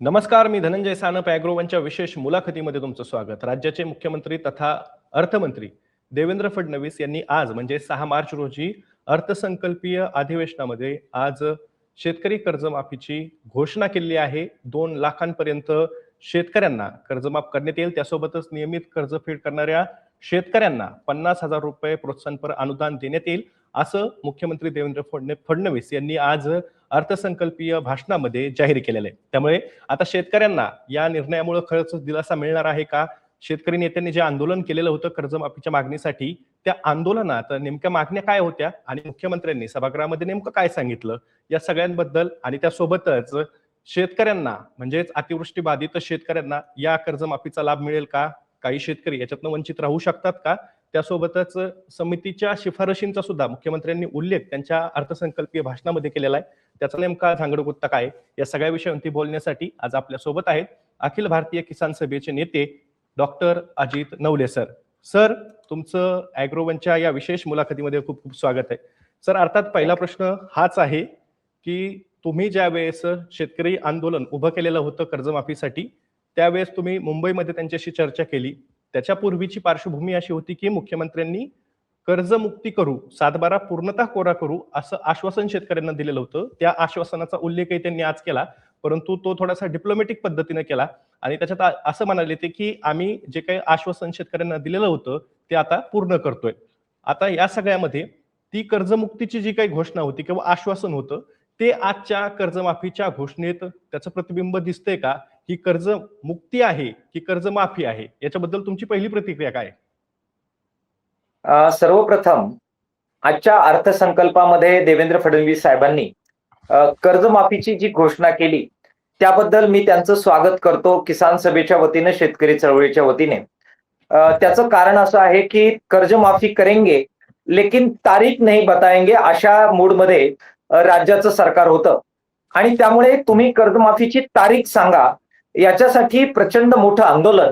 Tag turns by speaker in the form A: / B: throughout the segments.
A: नमस्कार, मी धनंजय सानप. ॲग्रोवनच्या विशेष मुलाखतीमध्ये तुमचं स्वागत. राज्याचे मुख्यमंत्री तथा अर्थमंत्री देवेंद्र फडणवीस यांनी आज म्हणजे 6 मार्च रोजी अर्थसंकल्पीय अधिवेशनामध्ये आज शेतकरी कर्जमाफीची घोषणा केली आहे. 2 लाखांपर्यंत शेतकऱ्यांना कर्जमाफ करण्यात येईल. त्यासोबतच नियमित कर्जफेड करणाऱ्या शेतकऱ्यांना ₹50,000 प्रोत्साहनपर अनुदान देण्यात येईल, असं मुख्यमंत्री देवेंद्र फडणवीस यांनी आज अर्थसंकल्पीय भाषणामध्ये जाहीर केलेलं आहे. त्यामुळे आता शेतकऱ्यांना या निर्णयामुळे खरंच दिलासा मिळणार आहे का? शेतकरी नेत्यांनी जे आंदोलन केलेलं होतं कर्जमाफीच्या मागणीसाठी, त्या आंदोलनात नेमक्या मागण्या काय होत्या आणि मुख्यमंत्र्यांनी सभागृहामध्ये नेमकं काय सांगितलं, या सगळ्यांबद्दल आणि त्यासोबतच शेतकऱ्यांना म्हणजेच अतिवृष्टी बाधित शेतकऱ्यांना या कर्जमाफीचा लाभ मिळेल का? काही शेतकरी याच्यातनं वंचित राहू शकतात का? त्यासोबतच समितीच्या शिफारशींचा सुद्धा मुख्यमंत्र्यांनी उल्लेख त्यांच्या अर्थसंकल्पीय भाषणामध्ये केलेला आहे. त्याचा नेमका झांगडकुत्ता काय, या सगळ्या विषयांवरती बोलण्यासाठी आज आपल्या सोबत आहेत अखिल भारतीय किसान सभेचे नेते doctor Ajit Navale sir. Sir, तुमचं ॲग्रोवनच्या या विशेष मुलाखतीमध्ये खूप खूप स्वागत आहे. सर, अर्थात पहिला प्रश्न हाच आहे की तुम्ही ज्या वेळेस शेतकरी आंदोलन उभं केलेलं होतं कर्जमाफीसाठी, त्यावेळेस तुम्ही मुंबईमध्ये त्यांच्याशी चर्चा केली. त्याच्यापूर्वीची पार्श्वभूमी अशी होती की मुख्यमंत्र्यांनी कर्जमुक्ती करू, 7/12 पूर्णतः कोरा करू, असं आश्वासन शेतकऱ्यांना दिलेलं होतं. त्या आश्वासनाचा उल्लेखही त्यांनी आज केला, परंतु तो थोडासा डिप्लोमॅटिक पद्धतीने केला आणि त्याच्यात असं म्हणाले ते की आम्ही जे काही आश्वासन शेतकऱ्यांना दिलेलं होतं ते आता पूर्ण करतोय. आता या सगळ्यामध्ये ती कर्जमुक्तीची जी काही घोषणा होती किंवा आश्वासन होतं, ते आजच्या कर्जमाफीच्या घोषणेत त्याचं प्रतिबिंब दिसतंय का? ही कर्जमुक्ती आहे की कर्जमाफी आहे? याच्याबद्दल तुमची पहिली प्रतिक्रिया काय?
B: सर्वप्रथम आजच्या अर्थसंकल्पामध्ये देवेंद्र फडणवीस साहेबांनी कर्जमाफीची जी घोषणा केली त्याबद्दल मी त्यांचं स्वागत करतो किसान सभेच्या वतीने, शेतकरी चळवळीच्या वतीने. त्याचं कारण असं आहे की कर्जमाफी करेंगे लेकिन तारीख नाही बताएंगे अशा मूडमध्ये राज्याचं सरकार होतं आणि त्यामुळे तुम्ही कर्जमाफीची तारीख सांगा याच्यासाठी प्रचंड मोठं आंदोलन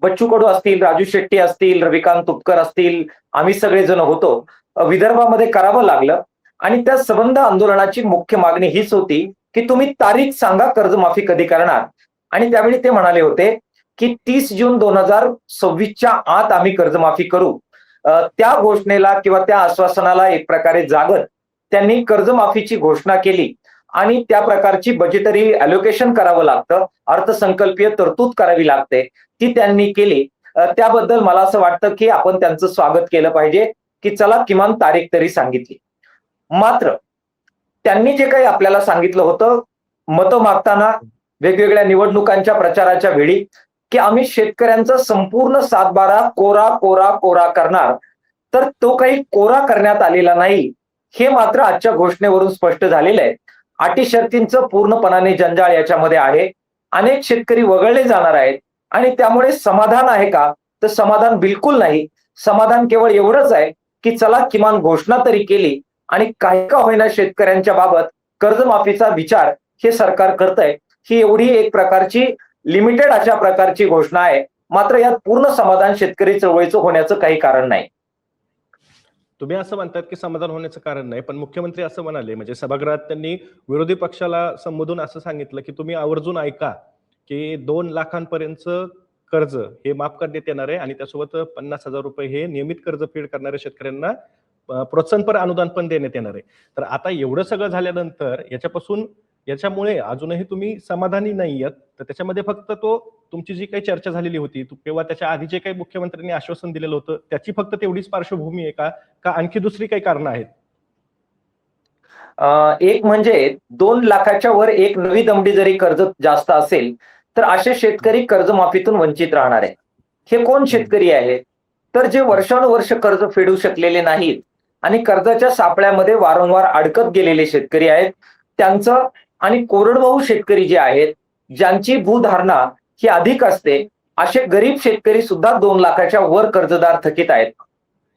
B: बच्चू कडू असतील, राजू शेट्टी असतील, रविकांत तुपकर असतील, आम्ही सगळेजण होतो, विदर्भामध्ये करावं लागलं. आणि त्या सबंध आंदोलनाची मुख्य मागणी हीच होती की तुम्ही तारीख सांगा, कर्जमाफी कधी करणार. आणि त्यावेळी ते म्हणाले होते की 30 जून 2026च्या आत आम्ही कर्जमाफी करू. त्या घोषणेला किंवा त्या आश्वासनाला एक प्रकारे जागत त्यांनी कर्जमाफीची घोषणा केली आणि त्या प्रकारची बजेटरी अलोकेशन करावं लागतं, अर्थसंकल्पीय तरतूद करावी लागते, ती त्यांनी केली. त्याबद्दल मला असं वाटतं की आपण त्यांचं स्वागत केलं पाहिजे की चला किमान तारीख तरी सांगितली. मात्र त्यांनी जे काही आपल्याला सांगितलं होतं मतं मागताना वेगवेगळ्या निवडणुकांच्या प्रचाराच्या वेळी की आम्ही शेतकऱ्यांचा संपूर्ण 7/12 कोरा कोरा कोरा करणार, तर तो काही कोरा करण्यात आलेला नाही हे मात्र आजच्या घोषणेवरून स्पष्ट झालेलं आहे. अटी शर्तींचं पूर्णपणाने जंजाळ याच्यामध्ये आहे. अनेक शेतकरी वगळले जाणार आहेत आणि त्यामुळे समाधान आहे का? तर समाधान बिलकुल नाही. समाधान केवळ एवढंच आहे की चला किमान घोषणा तरी केली आणि काही का होईना शेतकऱ्यांच्या बाबत कर्जमाफीचा विचार हे सरकार करतंय. ही एवढी एक प्रकारची लिमिटेड अशा प्रकारची घोषणा आहे. मात्र यात पूर्ण समाधान शेतकरी चळवळीचं होण्याचं काही कारण नाही.
A: तुम्ही असं म्हणतात की समाधान होण्याचं कारण नाही, पण मुख्यमंत्री असं म्हणाले म्हणजे सभागृहात त्यांनी विरोधी पक्षाला संबोधून असं सांगितलं की तुम्ही आवर्जून ऐका की 2 लाखांपर्यंत कर्ज हे माफ करण्यात येणार आहे आणि त्यासोबत ₹50,000 हे नियमित कर्ज फेड करणाऱ्या शेतकऱ्यांना प्रोत्साहनपर अनुदान पण देण्यात येणार आहे. तर आता एवढं सगळं झाल्यानंतर याच्यामुळे अजूनही तुम्ही समाधानी नाही आहात, तर त्याच्यामध्ये फक्त तुमची जी काही चर्चा झालेली होती किंवा त्याच्या आधी जे काही मुख्यमंत्र्यांनी आश्वासन दिलेलं होतं त्याची फक्त तेवढीच पार्श्वभूमी आहे का आणखी दुसरी काही कारणं आहेत?
B: एक म्हणजे 2 लाखाच्या वर एक नवी दमडी जरी कर्ज जास्त असेल तर असे शेतकरी कर्जमाफीतून वंचित राहणार आहे. हे कोण शेतकरी आहेत? तर जे वर्षानुवर्ष कर्ज फेडू शकलेले नाहीत आणि कर्जाच्या सापळ्यामध्ये वारंवार अडकत गेलेले शेतकरी आहेत त्यांचं. आणि कोरडवाहू शेतकरी जे आहेत ज्यांची भूधारणा ही अधिक असते असे गरीब शेतकरी सुद्धा 2 लाखाच्या वर कर्जदार थकीत आहेत.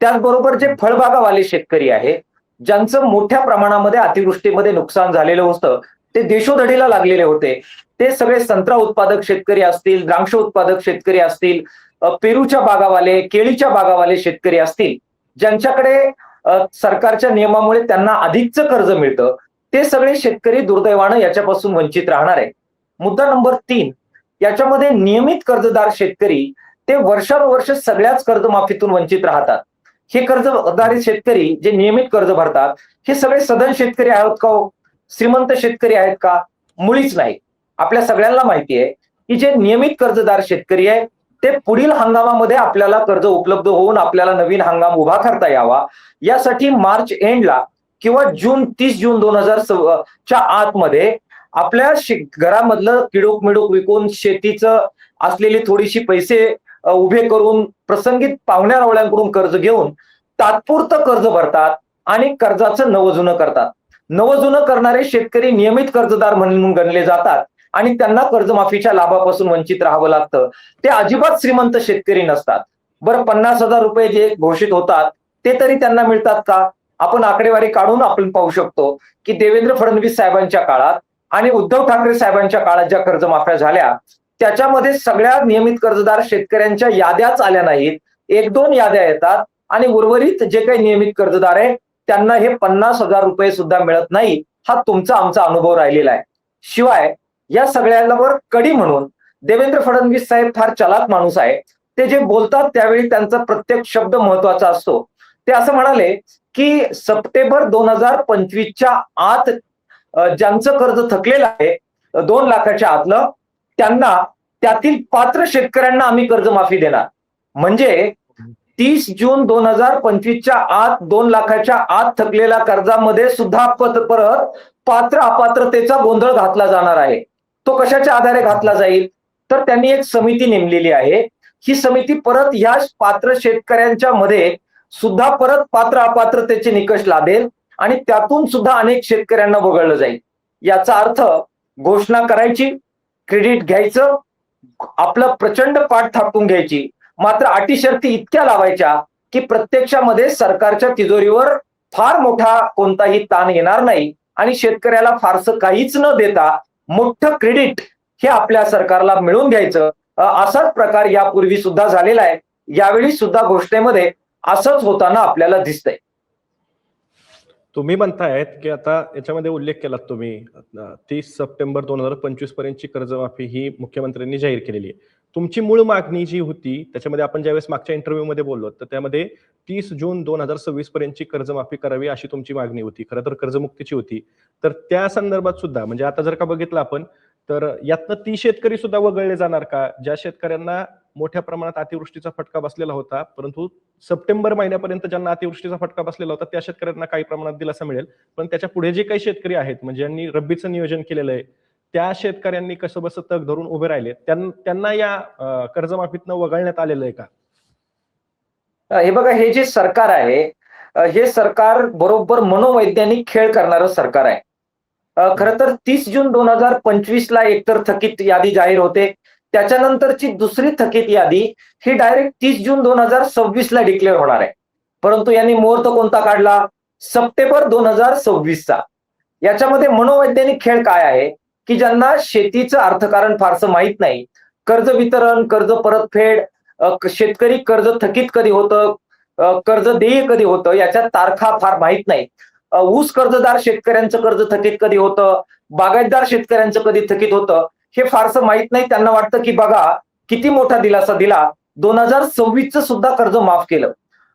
B: त्याचबरोबर जे फळबागावाले शेतकरी आहेत ज्यांचं मोठ्या प्रमाणामध्ये अतिवृष्टीमध्ये नुकसान झालेलं होतं, ते देशोधडीला लागलेले होते, ते सगळे संत्रा उत्पादक शेतकरी असतील, द्राक्ष उत्पादक शेतकरी असतील, पेरूच्या बागावाले, केळीच्या बागावाले शेतकरी असतील, ज्यांच्याकडे सरकारच्या नियमामुळे त्यांना अधिकचं कर्ज मिळतं, ते सगळे शेतकरी दुर्दैवानं याच्यापासून वंचित राहणार आहे. मुद्दा नंबर 3, याच्यामध्ये नियमित कर्जदार शेतकरी ते वर्षानुवर्ष सगळ्याच कर्जमाफीतून वंचित राहतात. हे कर्जदार शेतकरी जे नियमित कर्ज भरतात हे सगळे सधन शेतकरी आहेत का हो? श्रीमंत शेतकरी आहेत का? मुळीच नाही. आपल्या सगळ्यांना माहिती आहे की जे नियमित कर्जदार शेतकरी आहे ते पुढील हंगामामध्ये आपल्याला कर्ज उपलब्ध होऊन आपल्याला नवीन हंगाम उभा करता यावा यासाठी मार्च एंडला किंवा 30 जून 2024च्या आतमध्ये आपल्या घरामधलं किडूक मिडूक विकून शेतीचं असलेली थोडीशी पैसे उभे करून प्रसंगित पाहुण्या रावळ्यांकडून कर्ज घेऊन तात्पुरतं कर्ज भरतात आणि कर्जाचं नवजुनं करतात. नवजुनं करणारे शेतकरी नियमित कर्जदार म्हणून गणले जातात आणि त्यांना कर्जमाफीच्या लाभापासून वंचित राहावं लागतं. ते अजिबात श्रीमंत शेतकरी नसतात. बरं, 50,000 रुपये जे घोषित होतात ते तरी त्यांना मिळतात का? आपण आकडेवारी काढून आपण पाहू शकतो की देवेंद्र फडणवीस साहेबांच्या काळात आणि उद्धव ठाकरे साहेबांच्या काळात ज्या कर्जमाफ्या झाल्या त्याच्यामध्ये सगळ्या नियमित कर्जदार शेतकऱ्यांच्या याद्याच आल्या नाहीत. 1-2 याद्या येतात आणि उर्वरित जे काही नियमित कर्जदार आहे त्यांना हे 50,000 रुपये सुद्धा मिळत नाही. हा तुमचा आमचा अनुभव राहिलेला आहे. शिवाय या सगळ्यावर कडी म्हणून देवेंद्र फडणवीस साहेब फार चलाक माणूस आहे. ते जे बोलतात त्यावेळी त्यांचा प्रत्येक शब्द महत्वाचा असतो. ते असं म्हणाले की सप्टेंबर 2025च्या आत ज्यांचं कर्ज थकलेलं आहे 2 लाखाच्या आतलं त्यांना त्यातील पात्र शेतकऱ्यांना आम्ही कर्जमाफी देणार. म्हणजे 30 जून 2025च्या आत 2 लाखाच्या आत थकलेल्या कर्जामध्ये सुद्धा परत पात्र अपात्रतेचा गोंधळ घातला जाणार आहे. तो कशाच्या आधारे घातला जाईल? तर त्यांनी एक समिती नेमलेली आहे. ही समिती परत या पात्र शेतकऱ्यांच्या मध्ये सुद्धा परत पात्र अपात्रतेचे निकष लादेल आणि त्यातून सुद्धा अनेक शेतकऱ्यांना वगळलं जाईल. याचा अर्थ घोषणा करायची, क्रेडिट घ्यायचं, आपलं प्रचंड पाठ थापून घ्यायची, मात्र अटी शर्ती इतक्या लावायच्या की प्रत्यक्षामध्ये सरकारच्या तिजोरीवर फार मोठा कोणताही ताण येणार नाही आणि शेतकऱ्याला फारसं काहीच न देता मोठं क्रेडिट हे आपल्या सरकारला मिळवून घ्यायचं. असाच प्रकार यापूर्वी सुद्धा झालेला आहे. यावेळी सुद्धा घोषणेमध्ये असंच होताना आपल्याला दिसतंय.
A: तुम्ही म्हणतायत की आता याच्यामध्ये उल्लेख केला तुम्ही 30 सप्टेंबर 2025 पर्यंतची कर्जमाफी ही मुख्यमंत्र्यांनी जाहीर केलेली आहे. तुमची मूळ मागणी जी होती त्याच्यामध्ये आपण ज्यावेळेस मागच्या इंटरव्ह्यू मध्ये बोललो तर त्यामध्ये 30 जून 2026 पर्यंतची कर्जमाफी करावी अशी तुमची मागणी होती. खरं तर कर्जमुक्तीची होती. तर त्या संदर्भात सुद्धा म्हणजे आता जर का बघितलं आपण तर यातनं 30 शेतकरी सुद्धा वगळले जाणार का ज्या शेतकऱ्यांना मोठ्या प्रमाणात अतिवृष्टीचा फटका बसलेला होता, परंतु सप्टेंबर महिन्यापर्यंत ज्यांना अतिवृष्टीचा फटका बसलेला होता त्या शेतकऱ्यांना काही प्रमाणात दिलासा मिळेल, पण त्याच्या पुढे जे काही शेतकरी आहेत म्हणजे ज्यांनी रब्बीचं नियोजन केलेलं आहे त्या शेतकऱ्यांनी कसं बसं तग धरून उभे राहिले त्यांना या कर्जमाफीतनं वगळण्यात आलेलं आहे का?
B: हे बघा, हे जे सरकार आहे हे सरकार बरोबर मनोवैज्ञानिक खेळ करणारं सरकार आहे. खरं तर 30 जून 2025ला एकतर थकीत यादी जाहीर होते, त्याच्यानंतरची दुसरी थकीत यादी ही डायरेक्ट 30 जून 2026ला डिक्लेअर होणार आहे. परंतु यांनी मुहूर्त कोणता काढला? सप्टेंबर 2026चा. याच्यामध्ये मनोवैज्ञानिक खेळ काय आहे की ज्यांना शेतीचं अर्थकारण फारसं माहीत नाही, कर्ज वितरण, कर्ज परतफेड, शेतकरी कर्ज थकीत कधी होतं, कर्ज देय कधी होतं याच्या तारखा फार माहीत नाही. ऊस कर्जदार शेतकऱ्यांचं कर्ज थकीत कधी होतं, बागायतदार शेतकऱ्यांचं कधी थकीत होतं हे फारसं माहीत नाही. त्यांना वाटतं की बघा किती मोठा दिलासा दिला, 2026चं सुद्धा कर्ज माफ केलं.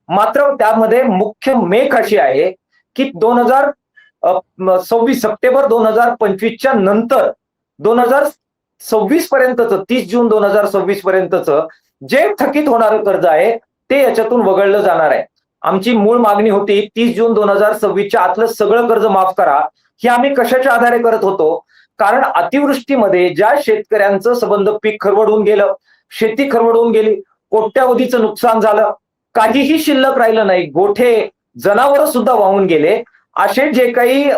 B: मात्र त्यामध्ये मुख्य मेख अशी आहे की 2026 सप्टेंबर 2025च्या नंतर 2026 पर्यंतचं 30 जून 2026 पर्यंतचं जे थकीत होणारं कर्ज आहे ते याच्यातून वगळलं जाणार आहे. आमची मूळ मागणी होती 30 जून 2026च्या आतलं सगळं कर्ज माफ करा. ही आम्ही कशाच्या आधारे करत होतो? कारण अतिवृष्टीमध्ये ज्या शेतकऱ्यांचं संबंध पीक खरवडून गेलं, शेती खरवडून गेली, कोट्यावधीचं नुकसान झालं, काहीही शिल्लक राहिलं नाही, गोठे जनावरं सुद्धा वाहून गेले, असे जे काही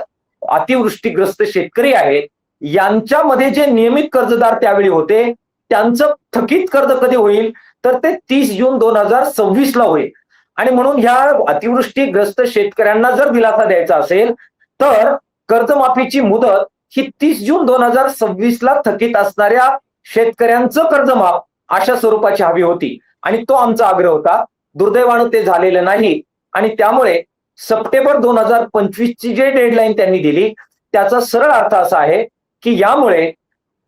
B: अतिवृष्टीग्रस्त शेतकरी आहेत यांच्यामध्ये जे नियमित कर्जदार त्यावेळी होते त्यांचं थकीत कर्ज कधी होईल? तर ते 30 जून 2026ला होईल. आणि म्हणून ह्या अतिवृष्टीग्रस्त शेतकऱ्यांना जर दिलासा द्यायचा असेल तर कर्जमाफीची मुदत ही 30 जून 2026ला थकीत असणाऱ्या शेतकऱ्यांचं कर्जमाफ अशा स्वरूपाची हवी होती आणि तो आमचा आग्रह होता. दुर्दैवानं ते झालेलं नाही आणि त्यामुळे सप्टेंबर 2025ची जे डेडलाईन त्यांनी दिली त्याचा सरळ अर्थ असा आहे की यामुळे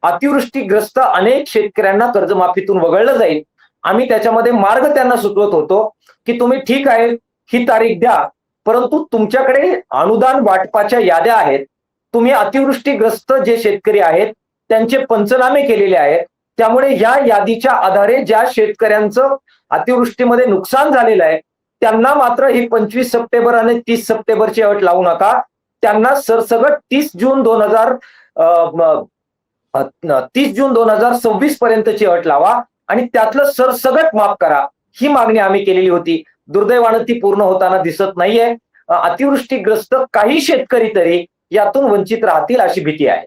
B: अतिवृष्टीग्रस्त अनेक शेतकऱ्यांना कर्जमाफीतून वगळलं जाईल. आम्ही त्याच्यामध्ये मार्ग त्यांना सुचवत होतो की तुम्ही ठीक आहे, ही तारीख द्या, परंतु तुमच्याकडे अनुदान वाटपाच्या याद्या आहेत. तुम्ही अतिवृष्टीग्रस्त जे शेतकरी आहेत त्यांचे पंचनामे केलेले आहेत. त्यामुळे या यादीच्या आधारे ज्या शेतकऱ्यांचं अतिवृष्टीमध्ये नुकसान झालेलं आहे त्यांना मात्र ही 25 सप्टेंबर आणि 30 सप्टेंबरची अट लावू नका. त्यांना सरसगट 30 जून 2026 पर्यंतची अट लावा आणि त्यातलं सरसगट माफ करा. ही मागणी आम्ही केलेली होती. दुर्दैवानं ती पूर्ण होताना दिसत नाहीये. अतिवृष्टीग्रस्त काही शेतकरी तरी यातून वंचित राहतील अशी भीती आहे.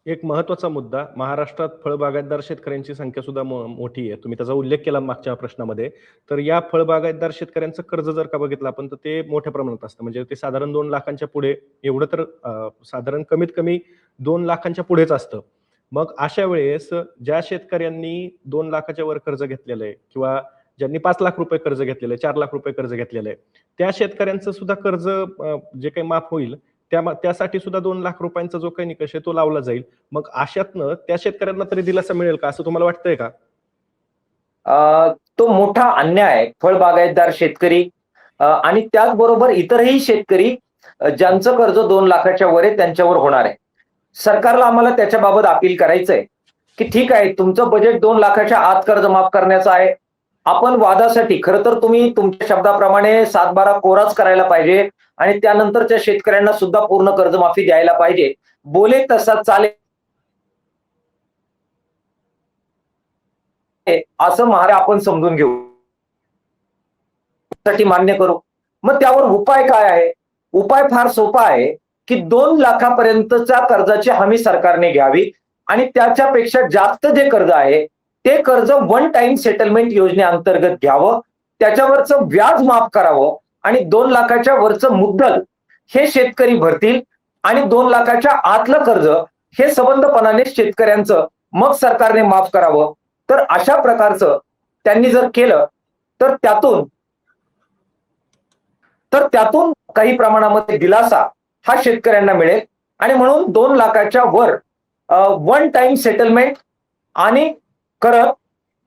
A: एक महत्वाचा मुद्दा, महाराष्ट्रात फळबागायतदार शेतकऱ्यांची संख्या सुद्धा मोठी आहे. तुम्ही त्याचा उल्लेख केला मागच्या प्रश्नामध्ये. तर या फळबागायतदार शेतकऱ्यांचं कर्ज जर का बघितलं आपण तर ते मोठ्या प्रमाणात असतं. म्हणजे ते साधारण 2 लाखांच्या पुढे, एवढं तर साधारण कमीत कमी 2 लाखांच्या पुढेच असतं. मग अशा वेळेस ज्या शेतकऱ्यांनी 2 लाखाच्या वर कर्ज घेतलेलं आहे किंवा ज्यांनी 5 लाख रुपये कर्ज घेतलेलं आहे, 4 लाख रुपये कर्ज घेतलेलं आहे, त्या शेतकऱ्यांचं सुद्धा कर्ज जे काही माफ होईल त्यासाठी सुद्धा 2 लाख रुपयांचा जो काही निकष आहे तो लावला जाईल. मग अशातनं त्या शेतकऱ्यांना तरी दिलासा मिळेल का, असं तुम्हाला वाटतंय का?
B: तो मोठा अन्याय फळबागायतदार शेतकरी आणि त्याचबरोबर इतरही शेतकरी ज्यांचं कर्ज 2 लाखाच्या वर आहे त्यांच्यावर होणार आहे. सरकारला आम्हाला त्याच्याबाबत अपील करायचंय की ठीक आहे, तुमचं बजेट 2 लाखाच्या आत कर्ज माफ करण्याचं आहे. आपण वादासाठी खरं तर तुम्ही तुमच्या शब्दाप्रमाणे 7-12 कोराच करायला पाहिजे आणि त्यानंतरच्या शेतकऱ्यांना सुद्धा पूर्ण कर्जमाफी द्यायला पाहिजे. बोले तसा चालेल असं आपण समजून घेऊ, साठी मान्य करू. मग त्यावर उपाय काय आहे? उपाय फार सोपा आहे की 2 लाखापर्यंतच्या कर्जाची हमी सरकारने घ्यावी आणि त्याच्यापेक्षा जास्त जे कर्ज आहे ते कर्ज वन टाइम सेटलमेंट योजनेअंतर्गत घ्यावं, त्याच्यावरचं व्याज माफ करावं आणि 2 लाखाच्या वरचं मुद्दल हे शेतकरी भरतील आणि 2 लाखाच्या आतलं कर्ज हे सबंधपणाने शेतकऱ्यांचं मग सरकारने माफ करावं. तर अशा प्रकारचं त्यांनी जर केलं तर त्यातून काही प्रमाणामध्ये दिलासा हा शेतकऱ्यांना मिळेल आणि म्हणून 2 लाखाच्या वर वन टाइम सेटलमेंट आणि करत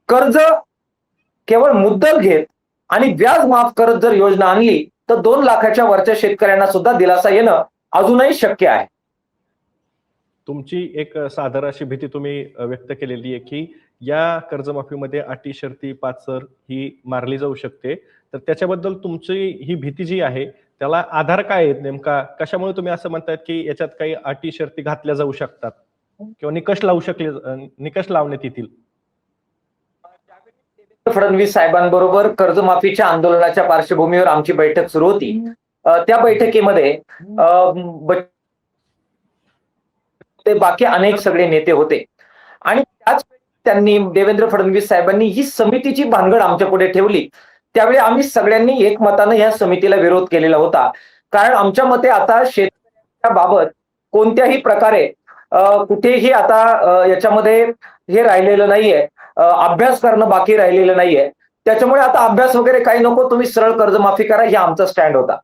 B: कर्ज केवळ मुद्दल घेत आणि व्याज माफ करत जर योजना आणली तर 2 लाखाच्या वरच्या शेतकऱ्यांना सुद्धा दिलासा येणं अजूनही शक्य आहे.
A: तुमची एक साधारण अशी भीती तुम्ही व्यक्त केलेली आहे की या कर्जमाफीमध्ये अटी शर्ती पाचर ही मारली जाऊ शकते. तर त्याच्याबद्दल तुमची ही भीती जी आहे त्याला आधार काय आहे नेमका? कशामुळे तुम्ही असं म्हणतायत की याच्यात काही अटी शर्ती घातल्या जाऊ शकतात किंवा निकष लावण्यात येतील?
B: फडणवीस साहेबांबरोबर कर्जमाफीच्या आंदोलनाच्या पार्श्वभूमीवर आमची बैठक सुरू होती. त्या बैठकीमध्ये बाकी अनेक सगळे नेते होते आणि त्याच त्यांनी देवेंद्र फडणवीस साहेबांनी ही समितीची भानगड आमच्या पुढे ठेवली. त्यावेळी आम्ही सगळ्यांनी एकमतानं या समितीला विरोध केलेला होता. कारण आमच्या मते आता शेतकऱ्यांच्या बाबत कोणत्याही प्रकारे कुठेही आता याच्यामध्ये हे राहिलेलं नाहीये, अभ्यास करणं बाकी राहिलेलं नाहीये. त्याच्यामुळे आता अभ्यास वगैरे काही नको, तुम्ही सरळ कर्जमाफी करा, हे आमचा स्टँड होता.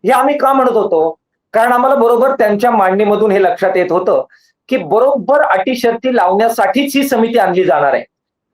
B: हे आम्ही का म्हणत होतो? कारण आम्हाला बरोबर त्यांच्या मांडणीमधून हे लक्षात येत होतं की बरोबर अटी शर्ती लावण्यासाठीच ही समिती आणली जाणार आहे.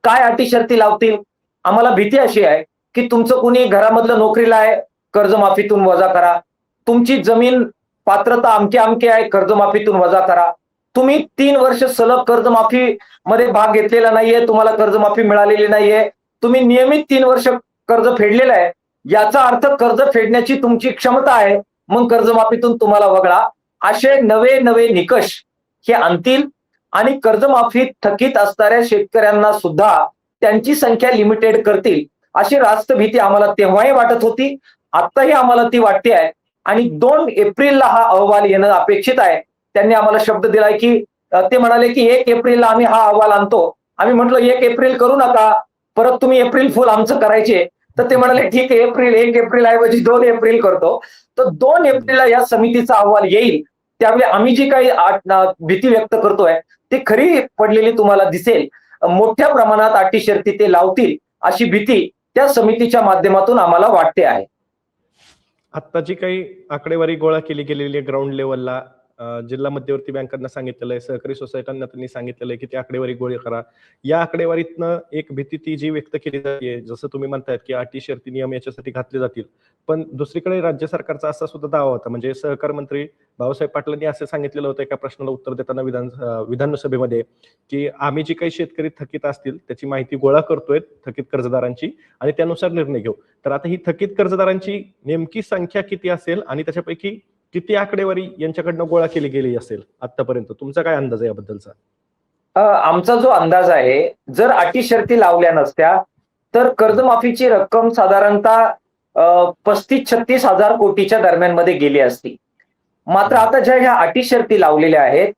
B: काय अटी शर्ती लावतील? आम्हाला भीती अशी आहे की तुमचं कुणी घरामधलं नोकरीला आहे, कर्जमाफीतून वजा करा. तुमची जमीन पात्रता अमके आहे, कर्जमाफीतून वजा करा. तुम्ही 3 वर्ष सलग कर्जमाफी मध्ये भाग घेतलेला नाहीये, तुम्हाला कर्जमाफी मिळालेली नाहीये, तुम्ही नियमित 3 वर्ष कर्ज फेडलेलं आहे, याचा अर्थ कर्ज फेडण्याची तुमची क्षमता आहे, मग कर्जमाफीतून तुम्हाला वगळा. असे नवे निकष हे आणतील आणि कर्जमाफी थकीत असणाऱ्या शेतकऱ्यांना सुद्धा त्यांची संख्या लिमिटेड करतील अशी रास्त भीती आम्हाला तेव्हाही वाटत होती, आताही आम्हाला ती वाटते आहे. आणि 2 एप्रिलला हा अहवाल येणं अपेक्षित आहे. त्यांनी आम्हाला शब्द दिलाय की ते म्हणाले की 1 एप्रिलला आम्ही हा अहवाल आणतो. आम्ही म्हटलं 1 एप्रिल करू नका, परत तुम्ही एप्रिल फुल आमचं करायचे. तर ते म्हणाले ठीक आहे, 1 एप्रिल ऐवजी 2 एप्रिल करतो. तर 2 एप्रिलला या समितीचा अहवाल येईल. त्यावेळी आम्ही जी काही भीती व्यक्त करतोय ती खरी पडलेली तुम्हाला दिसेल. मोठ्या प्रमाणात अटी शर्ती ते लावतील अशी भीती त्या समितीच्या माध्यमातून आम्हाला वाटते आहे.
A: आता जी काही आकडेवारी गोळा केली गेलेली आहे ग्राउंड लेवलला, जिल्हा मध्यवर्ती बँकांना सांगितलेलं आहे, सहकारी सोसायट्यांना त्यांनी सांगितलेलं आहे की ती आकडेवारी गोळा करा. या आकडेवारीतनं एक भीती ती जी व्यक्त केली जाते, जसं तुम्ही म्हणतायत की अटी शर्ती नियम याच्यासाठी घातले जातील. पण दुसरीकडे राज्य सरकारचा असा सुद्धा दावा होता, म्हणजे सहकार मंत्री भाऊसाहेब पाटलांनी असं सांगितलेलं होतं एका प्रश्नाला उत्तर देताना विधानसभेमध्ये, की आम्ही जी काही शेतकरी थकीत असतील त्याची माहिती गोळा करतोय थकीत कर्जदारांची आणि त्यानुसार निर्णय घेऊ. तर आता ही थकीत कर्जदारांची नेमकी संख्या किती असेल आणि त्याच्यापैकी किती आकडेवारी यांच्याकडनं गोळा केली गेली असेल आतापर्यंत, तुमचा काय अंदाज आहे याबद्दलचा?
B: आमचा जो अंदाज आहे, जर अटी शर्ती लावल्या नसत्या तर कर्जमाफीची रक्कम साधारणतः 35-36 हजार कोटीच्या दरम्यानमध्ये गेली असती. मात्र आता ज्या ह्या अटी शर्ती लावलेल्या आहेत,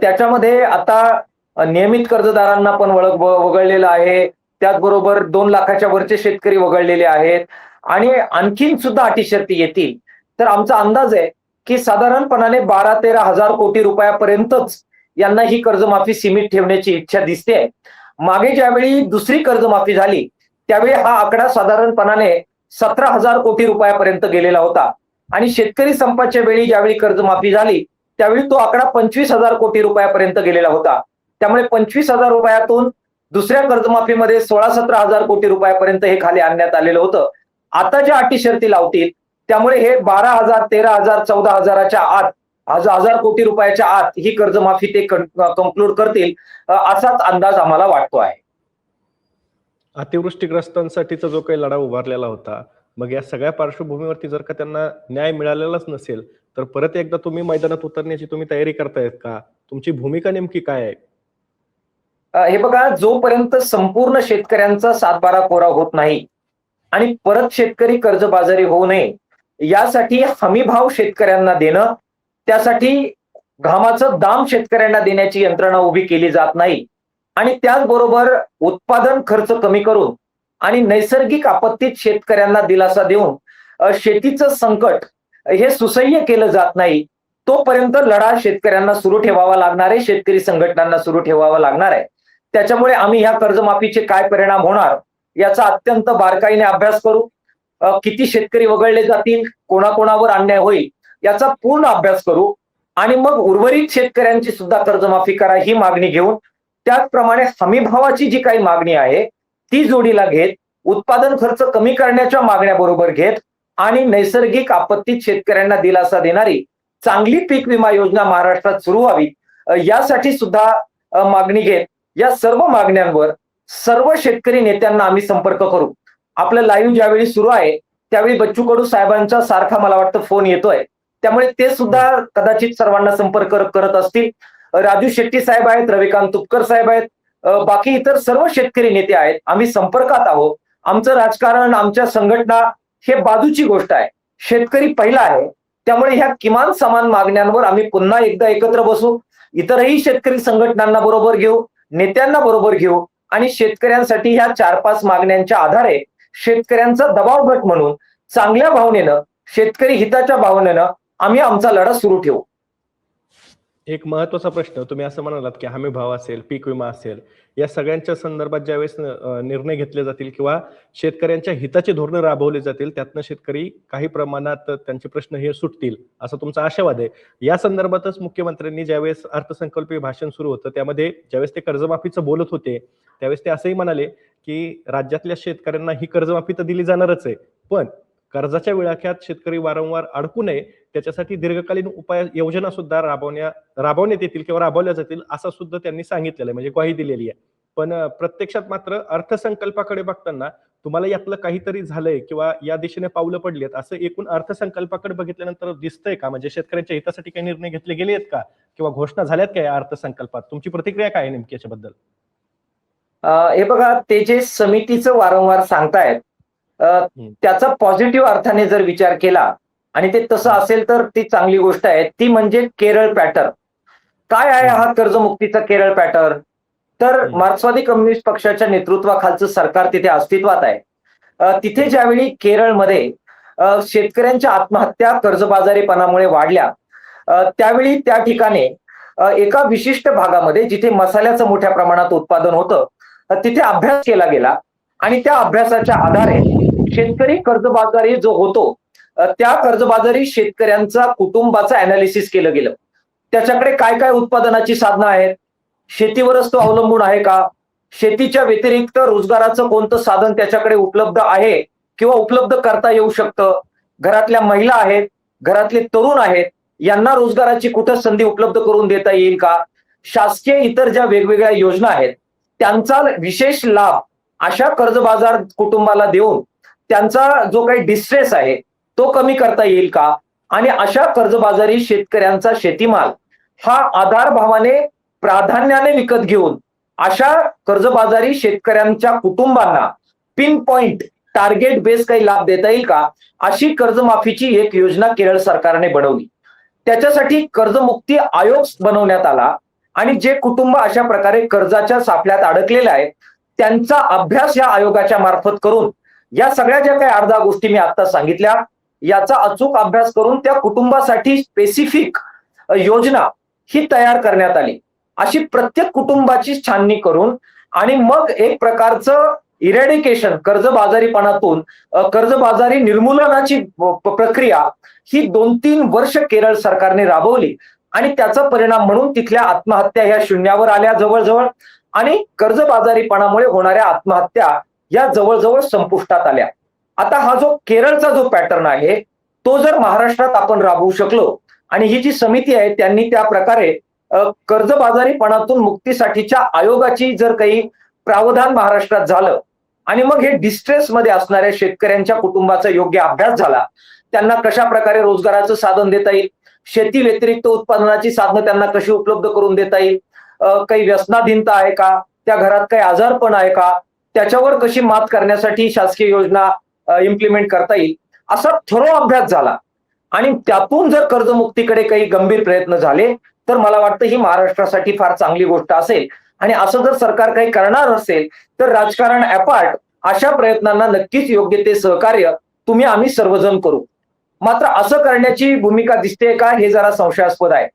B: त्याच्यामध्ये आता नियमित कर्जदारांना पण वगळलेलं आहे. त्याचबरोबर 2 लाखाच्या वरचे शेतकरी वगळलेले आहेत आणि आणखीन सुद्धा अटी शर्ती येतील. तर आमचा अंदाज आहे की साधारणपणाने 12-13 हजार कोटी रुपयापर्यंतच यांना ही कर्जमाफी सीमित ठेवण्याची इच्छा दिसते. मागे ज्यावेळी दुसरी कर्जमाफी झाली त्यावेळी हा आकडा साधारणपणाने 17,000 कोटी रुपयापर्यंत गेलेला होता आणि शेतकरी संपाच्या वेळी ज्यावेळी कर्जमाफी झाली त्यावेळी तो आकडा 25,000 कोटी रुपयापर्यंत गेलेला होता. त्यामुळे 25,000 रुपयातून दुसऱ्या कर्जमाफीमध्ये 16-17 हजार कोटी रुपयापर्यंत हे खाली आणण्यात आलेलं होतं. आता ज्या अटी शर्ती लावतील त्यामुळे हे 12,000, 13,000, 14,000च्या आत, हजार कोटी रुपयाच्या आत ही कर्जमाफी ते कंक्लूड करतील, असाच अंदाज आम्हाला वाटतो आहे.
A: अतिवृष्टीग्रस्तांसाठीचा जो काही लढा उभारलेला होता, मग या सगळ्या पार्श्वभूमीवरती जर का त्यांना न्याय मिळालेलाच नसेल तर परत एकदा तुम्ही मैदानात उतरण्याची तुम्ही तयारी करतायत का? तुमची भूमिका नेमकी काय आहे?
B: हे बघा, जोपर्यंत संपूर्ण शेतकऱ्यांचा 7-12 कोरा होत नाही आणि परत शेतकरी कर्जबाजारी होऊ नये यासाठी हमी भाव शेतकऱ्यांना देणं, त्यासाठी घामाचं दाम शेतकऱ्यांना देण्याची यंत्रणा उभी केली जात नाही आणि त्याचबरोबर उत्पादन खर्च कमी करून आणि नैसर्गिक आपत्तीत शेतकऱ्यांना दिलासा देऊन शेतीचं संकट हे सुसह्य केलं जात नाही, तोपर्यंत लढा शेतकऱ्यांना सुरू ठेवावा लागणार आहे, शेतकरी संघटनांना सुरू ठेवावा लागणार आहे. त्याच्यामुळे आम्ही ह्या कर्जमाफीचे काय परिणाम होणार याचा अत्यंत बारकाईने अभ्यास करू. किती शेतकरी वगळले जातील, कोणाकोणावर अन्याय होईल याचा पूर्ण अभ्यास करू आणि मग उर्वरित शेतकऱ्यांची सुद्धा कर्जमाफी करा ही मागणी घेऊन, त्याचप्रमाणे हमीभावाची जी काही मागणी आहे ती जोडीला घेत, उत्पादन खर्च कमी करण्याच्या मागण्या बरोबर घेत आणि नैसर्गिक आपत्तीत शेतकऱ्यांना दिलासा देणारी चांगली पीक विमा योजना महाराष्ट्रात सुरू व्हावी यासाठी सुद्धा मागणी घेत, या सर्व मागण्यांवर सर्व शेतकरी नेत्यांना आम्ही संपर्क करू. आपलं लाईव्ह ज्यावेळी सुरू आहे त्यावेळी बच्चू कडू साहेबांचा सारखा मला वाटतं फोन येतोय, त्यामुळे ते सुद्धा कदाचित सर्वांना संपर्क करत असतील. राजू शेट्टी साहेब आहेत, रविकांत तुपकर साहेब आहेत, बाकी इतर सर्व शेतकरी नेते आहेत. आम्ही संपर्कात आहोत. आमचं राजकारण, आमच्या संघटना हे बाजूची गोष्ट आहे, शेतकरी पहिला आहे. त्यामुळे ह्या किमान समान मागण्यांवर आम्ही पुन्हा एकदा एकत्र बसू, इतरही शेतकरी संघटनांना बरोबर घेऊ, नेत्यांना बरोबर घेऊ आणि शेतकऱ्यांसाठी ह्या 4-5 मागण्यांच्या आधारे शेतकऱ्यांचा दबाव गट म्हणून चांगल्या भावनेनं, शेतकरी हिताच्या भावनेनं आम्ही आमचा लढा सुरू ठेवू.
A: एक महत्वाचा प्रश्न, तुम्ही असं म्हणालात की हमी भाव असेल, पीक विमा असेल, या सगळ्यांच्या संदर्भात ज्यावेळेस निर्णय घेतले जातील किंवा शेतकऱ्यांच्या हिताचे धोरणं राबवले जातील, त्यातनं शेतकरी काही प्रमाणात त्यांचे प्रश्न हे सुटतील असा तुमचा आशावाद आहे. या संदर्भातच मुख्यमंत्र्यांनी ज्यावेळेस अर्थसंकल्पीय भाषण सुरू होतं त्यामध्ये ज्यावेळेस ते कर्जमाफीचं बोलत होते त्यावेळेस ते असंही म्हणाले की राज्यातल्या शेतकऱ्यांना ही कर्जमाफी तर दिली जाणारच आहे, पण कर्जाच्या विळख्यात शेतकरी वारंवार अडकू नये त्याच्यासाठी दीर्घकालीन उपाय योजना सुद्धा राबवण्यात येतील किंवा राबवल्या जातील असं सुद्धा त्यांनी सांगितलेलं आहे, म्हणजे ग्वाही दिलेली आहे. पण प्रत्यक्षात मात्र अर्थसंकल्पाकडे बघताना तुम्हाला यातलं काहीतरी झालंय किंवा या दिशेने पावलं पडलीत असं एकूण अर्थसंकल्पाकडे बघितल्यानंतर दिसतंय का? म्हणजे शेतकऱ्यांच्या हितासाठी काही निर्णय घेतले गेले आहेत का किंवा घोषणा झाल्यात का या अर्थसंकल्पात? तुमची प्रतिक्रिया काय आहे नेमकी याच्याबद्दल?
B: हे बघा, ते जे समितीचं वारंवार सांगतायत त्याचा पॉझिटिव्ह अर्थाने जर विचार केला आणि ते तसं असेल तर ती चांगली गोष्ट आहे. ती म्हणजे केरळ पॅटर्न. काय आहे हा कर्जमुक्तीचा केरळ पॅटर्न? तर मार्क्सवादी कम्युनिस्ट पक्षाच्या नेतृत्वाखालचं सरकार तिथे अस्तित्वात आहे. तिथे ज्यावेळी केरळमध्ये शेतकऱ्यांच्या आत्महत्या कर्जबाजारीपणामुळे वाढल्या, त्यावेळी त्या ठिकाणी एका विशिष्ट भागामध्ये जिथे मसाल्याचं मोठ्या प्रमाणात उत्पादन होतं तिथे अभ्यास केला गेला आणि त्या अभ्यासाच्या आधारे शेतकरी कर्जबाजारी जो होतो त्या कर्जबाजारी शेतकऱ्यांचा कुटुंबाचं अनालिसिस केलं गेलं. त्याच्याकडे काय काय उत्पादनाची साधनं आहेत, शेतीवरच तो अवलंबून आहे का, शेतीच्या व्यतिरिक्त रोजगाराचं कोणतं साधन त्याच्याकडे उपलब्ध आहे किंवा उपलब्ध करता येऊ शकतं, घरातल्या महिला आहेत, घरातले तरुण आहेत, यांना रोजगाराची कुठं संधी उपलब्ध करून देता येईल का, शासकीय इतर ज्या वेगवेगळ्या योजना आहेत त्यांचा विशेष लाभ अशा कर्जबाजार कुटुंबाला देऊन त्यांचा जो काही डिस्ट्रेस आहे तो कमी करता येईल का, आणि अशा कर्जबाजारी शेतकऱ्यांचा शेतीमाल हा आधार भावाने प्राधान्याने विकत घेऊन अशा कर्जबाजारी शेतकऱ्यांच्या कुटुंबांना पिन पॉइंट टार्गेट बेस काही लाभ देता येईल का, अशी कर्जमाफीची एक योजना केरळ सरकारने बनवली. त्याच्यासाठी कर्जमुक्ती आयोग बनवण्यात आला आणि जे कुटुंब अशा प्रकारे कर्जाच्या साफल्यात अडकलेले आहे त्यांचा अभ्यास या आयोगाच्या मार्फत करून या सगळ्या ज्या काही 8-10 गोष्टी मी आता सांगितल्या याचा अचूक अभ्यास करून त्या कुटुंबासाठी स्पेसिफिक योजना ही तयार करण्यात आली. अशी प्रत्येक कुटुंबाची छाननी करून आणि मग एक प्रकारचं इरॅडिकेशन कर्जबाजारीपणातून कर्जबाजारी निर्मूलनाची प्रक्रिया ही 2-3 वर्ष केरळ सरकारने राबवली आणि त्याचा परिणाम म्हणून तिथल्या आत्महत्या ह्या शून्यावर आल्या जवळजवळ, आणि कर्जबाजारीपणामुळे होणाऱ्या आत्महत्या या जवळजवळ संपुष्टात आल्या. आता हा जो केरळचा जो पॅटर्न आहे तो जर महाराष्ट्रात आपण राबवू शकलो आणि ही जी समिती आहे त्यांनी त्या प्रकारे कर्जबाजारीपणातून मुक्तीसाठीच्या आयोगाची जर काही प्रावधान महाराष्ट्रात झालं आणि मग हे डिस्ट्रेस मध्ये असणाऱ्या शेतकऱ्यांच्या कुटुंबाचा योग्य अभ्यास झाला, त्यांना कशा प्रकारे रोजगाराचं साधन देता येईल, शेती व्यतिरिक्त उत्पादनाची साधनं त्यांना कशी उपलब्ध करून देता येईल, काही व्यसनाधीनता आहे का, त्या घरात काही आजारपण आहे का, त्याच्यावर कशी मात करण्यासाठी शासकीय योजना इम्प्लिमेंट करता येईल, असा थरो अभ्यास झाला आणि त्यातून जर कर्जमुक्तीकडे काही गंभीर प्रयत्न झाले तर मला वाटतं ही महाराष्ट्रासाठी फार चांगली गोष्ट असेल. आणि असं जर सरकार काही करणार असेल तर राजकारण अपार्ट अशा प्रयत्नांना नक्कीच योग्य ते सहकार्य आम्ही सर्वजण करू. मात्र असं करण्याची भूमिका दिसते का हे जरा संशयास्पद आहे.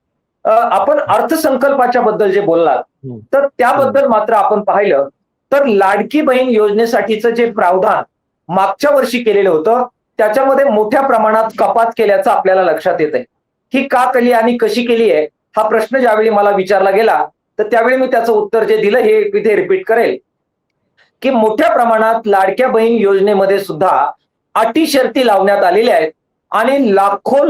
B: आपण अर्थसंकल्पाच्या बद्दल जे बोललात तर त्याबद्दल मात्र आपण पाहिलं तर लाडकी बहीण योजनेसाठीचं जे प्रावधान मागच्या वर्षी केलेलं होतं त्याच्यामध्ये मोठ्या प्रमाणात कपात केल्याचं आपल्याला लक्षात येत आहे. ही का केली आणि कशी केली आहे हा प्रश्न ज्यावेळी मला विचारला गेला तर त्यावेळी मी त्याचं उत्तर जे दिलं हे इथे रिपीट करेल की मोठ्या प्रमाणात लाडक्या बहीण योजनेमध्ये सुद्धा अटी शर्ती लावण्यात आलेल्या आहेत आणि लाखो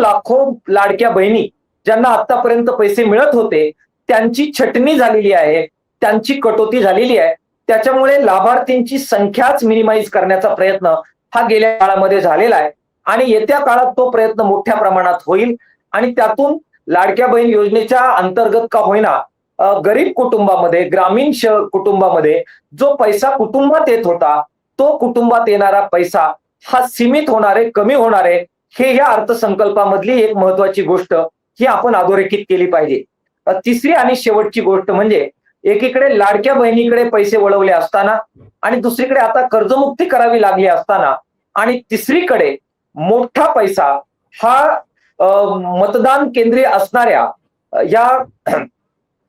B: लाडक्या बहिणी ज्यांना आतापर्यंत पैसे मिळत होते त्यांची छटणी झालेली आहे, त्यांची कटोती झालेली आहे. त्याच्यामुळे लाभार्थींची संख्याच मिनिमाइज करण्याचा प्रयत्न हा गेल्या काळामध्ये झालेला आहे आणि येत्या काळात तो प्रयत्न मोठ्या प्रमाणात होईल आणि त्यातून लाडक्या बहीण योजनेच्या अंतर्गत का होईना गरीब कुटुंबामध्ये, ग्रामीण कुटुंबामध्ये जो पैसा कुटुंबात येत होता तो कुटुंबात येणारा पैसा हा सीमित होणारे, कमी होणारे, हे या अर्थसंकल्पामधली एक महत्वाची गोष्ट ही आपण अधोरेखित केली पाहिजे. तिसरी आणि शेवटची गोष्ट म्हणजे एकीकडे लाडक्या बहिणीकडे पैसे वळवले असताना आणि दुसरीकडे आता कर्जमुक्ती करावी लागली असताना आणि तिसरीकडे मोठा पैसा हा मतदान केंद्रीय असणाऱ्या या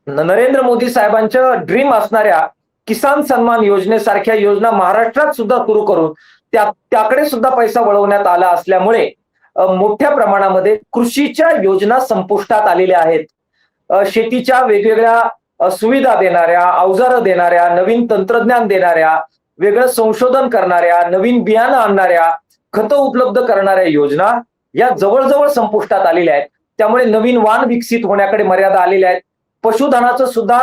B: नरेंद्र मोदी साहेबांच्या ड्रीम असणाऱ्या किसान सन्मान योजनेसारख्या योजना महाराष्ट्रात सुद्धा सुरू करून त्याकडे सुद्धा पैसा वळवण्यात आला असल्यामुळे मोठ्या प्रमाणामध्ये कृषीच्या योजना संपुष्टात आलेल्या आहेत. शेतीच्या वेगवेगळ्या सुविधा देणाऱ्या, अवजारं देणाऱ्या, नवीन तंत्रज्ञान देणाऱ्या, वेगळं संशोधन करणाऱ्या, नवीन बियाणं आणणाऱ्या, खतं उपलब्ध करणाऱ्या योजना या जवळजवळ संपुष्टात आलेल्या आहेत. त्यामुळे नवीन वाण विकसित होण्याकडे मर्यादा आलेल्या आहेत. पशुधनाचं सुद्धा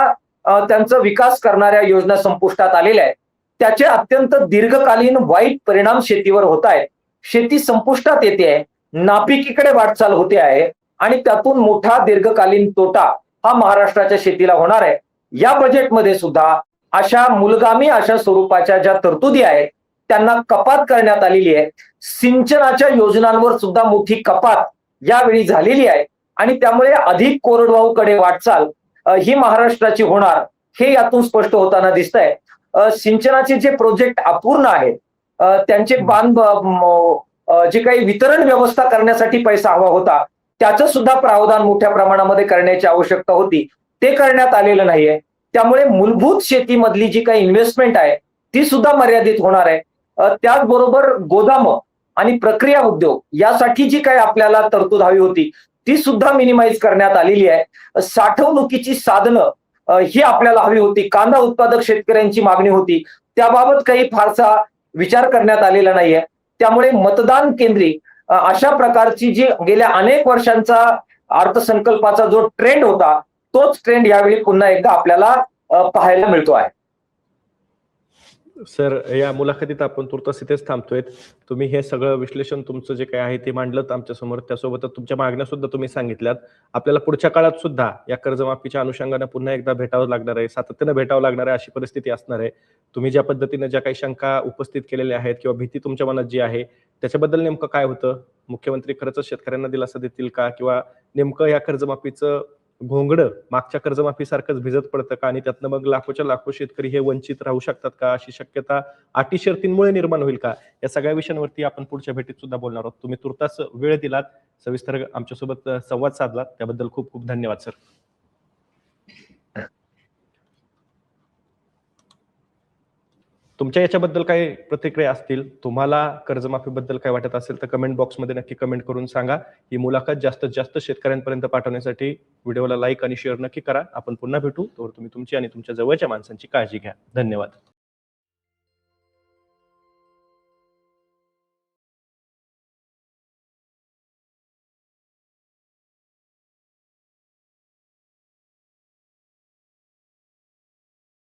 B: त्यांचा विकास करणाऱ्या योजना संपुष्टात आलेल्या आहेत. त्याचे अत्यंत दीर्घकालीन वाईट परिणाम शेतीवर होत आहेत. शेती संपुष्टात येते आहे, नापिकीकडे वाटचाल होते आहे आणि त्यातून मोठा दीर्घकालीन तोटा हा महाराष्ट्राच्या शेतीला होणार आहे. या बजेटमध्ये सुद्धा अशा मूलगामी अशा स्वरूपाच्या ज्या तरतुदी आहेत त्यांना कपात करण्यात आलेली आहे. सिंचनाच्या योजनांवर सुद्धा मोठी कपात यावेळी झालेली आहे आणि त्यामुळे अधिक कोरडवाहूकडे वाटचाल ही महाराष्ट्राची होणार हे यातून स्पष्ट होताना दिसतंय. सिंचनाचे जे प्रोजेक्ट अपूर्ण आहेत त्यांचे जे काही वितरण व्यवस्था करण्यासाठी पैसा हवा होता त्याचं सुद्धा प्रावधान मोठ्या प्रमाणामध्ये करण्याची आवश्यकता होती, ते करण्यात आलेलं नाहीये. त्यामुळे मूलभूत शेतीमधली जी काही इन्व्हेस्टमेंट आहे ती सुद्धा मर्यादित होणार आहे. त्याचबरोबर गोदाम आणि प्रक्रिया उद्योग यासाठी जी काही आपल्याला तरतूद हवी होती ती सुद्धा मिनिमाइज करण्यात आलेली आहे. साठवणुकीची साधनं ही आपल्याला हवी होती. कांदा उत्पादक शेतकऱ्यांची मागणी होती, त्याबाबत काही फारसा विचार करण्यात आलेला नाहीये. त्यामुळे मतदान केंद्री अशा प्रकारची जी गेल्या अनेक वर्षांचा अर्थसंकल्पाचा जो ट्रेंड होता, तोच ट्रेंड यावेळी पुन्हा एकदा आपल्याला पाहायला मिळतो आहे.
A: सर, या मुलाखतीत आपण तुर्तास इथेच थांबतोय. तुम्ही हे सगळं विश्लेषण तुमचं जे काही आहे ते मांडलं आमच्या समोर, त्यासोबतच तुमच्या मागण्या सुद्धा तुम्ही सांगितल्यात. आपल्याला पुढच्या काळात सुद्धा या कर्जमाफीच्या अनुषंगाने पुन्हा एकदा भेटावं लागणार आहे, सातत्यानं भेटावं लागणार आहे, अशी परिस्थिती असणार आहे. तुम्ही ज्या पद्धतीने ज्या काही शंका उपस्थित केलेल्या आहेत किंवा भीती तुमच्या मनात जी आहे त्याच्याबद्दल नेमकं काय होतं? मुख्यमंत्री खरंच शेतकऱ्यांना दिलासा देतील का, किंवा नेमकं या कर्जमाफीचं घोंगडं मागच्या कर्जमाफीसारखंच भिजत पडतं का, आणि त्यातनं मग लाखोच्या लाखो शेतकरी हे वंचित राहू शकतात का, अशी शक्यता अटी शर्तींमुळे निर्माण होईल का? या सगळ्या विषयांवरती आपण पुढच्या भेटीत सुद्धा बोलणार आहोत. तुम्ही तुर्तास वेळ दिलात, सविस्तर आमच्यासोबत संवाद साधलात, त्याबद्दल खूप खूप धन्यवाद सर. तुमच्या याच्याबद्दल काही प्रतिक्रिया असतील, तुम्हाला कर्जमाफीबद्दल काय वाटत असेल तर कमेंट बॉक्समध्ये नक्की कमेंट करून सांगा. ही मुलाखत जास्तीत जास्त शेतकऱ्यांपर्यंत पाठवण्यासाठी व्हिडिओला लाईक आणि शेअर नक्की करा. आपण पुन्हा भेटू. तोवर तुम्ही तुमची आणि तुमच्या जवळच्या माणसांची काळजी घ्या. धन्यवाद.